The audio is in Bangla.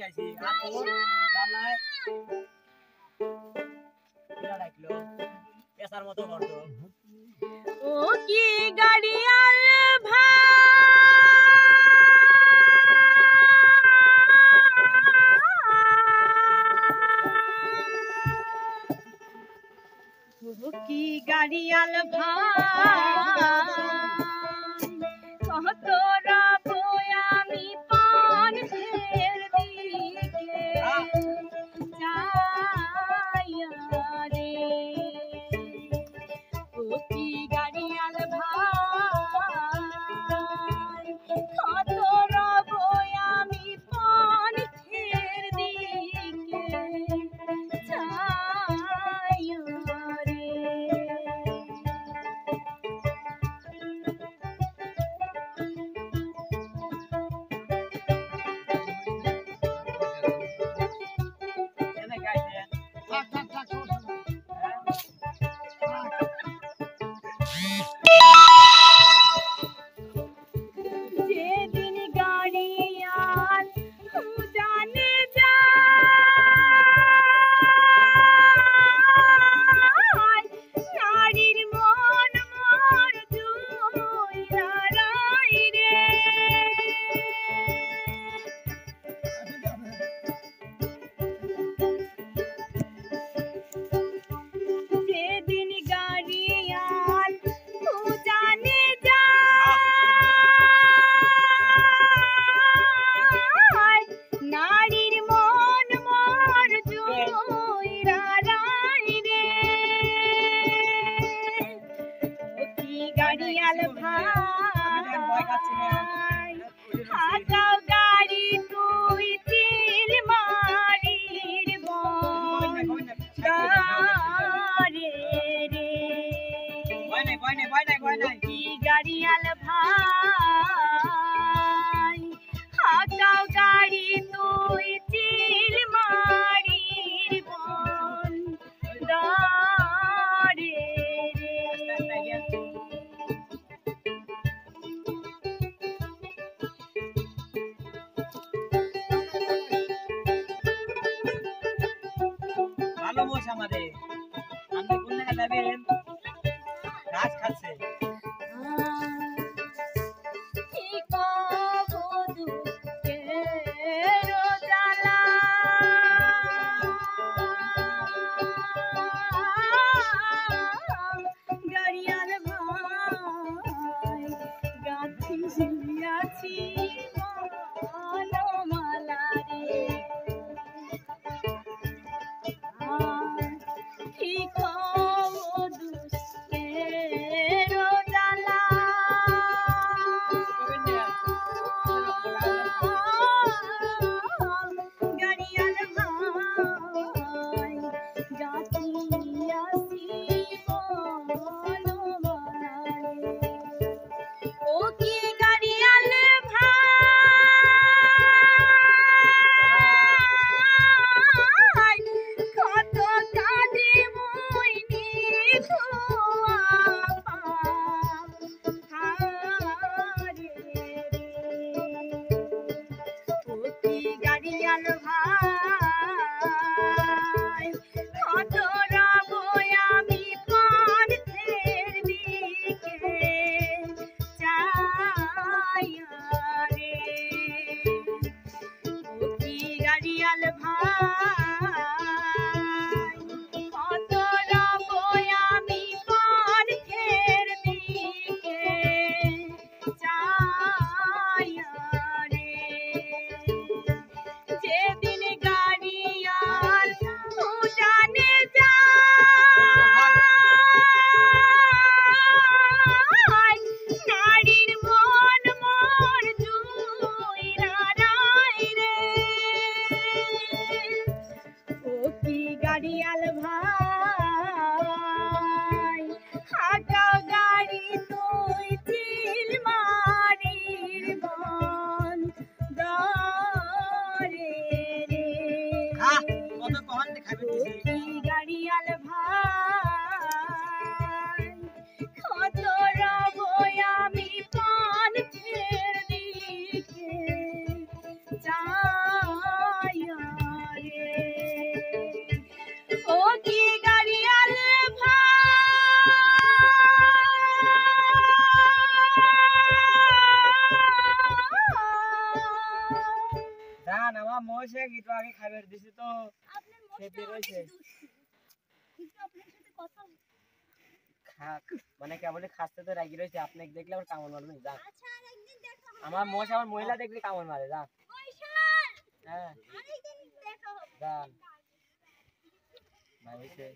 থেকে আইছি আর তোর জানলাই কিরা রাখলো পেছার মতো করতো ও কি গাড়ি আর কি গাড়িয়াল ভাই কত রব আমি পান ছেড়ে দিকে যাইয়া রে ও কি গাড়িয়াল ভাই কত রব আমি পান ছেড়ে দিকে যাইয়া রে এনে গাইছে যেদিন গাড়িয়াল জানে যায় নারীর মন মোর জুইরা রাই রে যেদিন গাড়িয়াল জানে যায় নারীর মন মোর জুইরা রাই রে ও কি গাড়িয়াল ভাই হাজাও গাড়ি তুই চিল মারির বন গারে রে ভয় নাই কি গাড়িয়াল ভাই হাজাও গাড়ি তুই চিল মারির বন গারে রে ভালো বস আমাদের আমরা কোন জায়গায় যাবেন ঘাস খাচ্ছে গাড়িয়াল ভাই কত রব আমি পান ছেড়ে দিকে যাইয়া রে ও কি গাড়িয়াল ভাই কত রব আমি পান ছেড়ে দিকে যাইয়া রে যেদিন গাড়িয়াল জানে যায় নারীর মন মোর জুইরা রাই রে ও কি গাড়িয়াল ভাই হাজাও গাড়ি তুই চিল মারির বন গারে রে কত কখন খাবে কি গাড়িয়াল ভাই কত রব আমি পান ছেড়ে দিকে যাই মশা একটু আগে খাবার দিছি তো আপনার মোষটা খেতে অনেক রয়েছে। দুষ্টু কিন্তু আপনার সাথে কথা খাক মানে কেবলই খাচ্ছে তো রাগি রয়েছে, আপনাকে দেখলে আবার কামড় মারবে যা। আচ্ছা আরেকদিন দেখা হবে আমার মোষ আমার মহিলা দেখলে কামড় মারে যা। বৈশাল হ্যাঁ আরেকদিন দেখা হবে যা ভাই হইছে।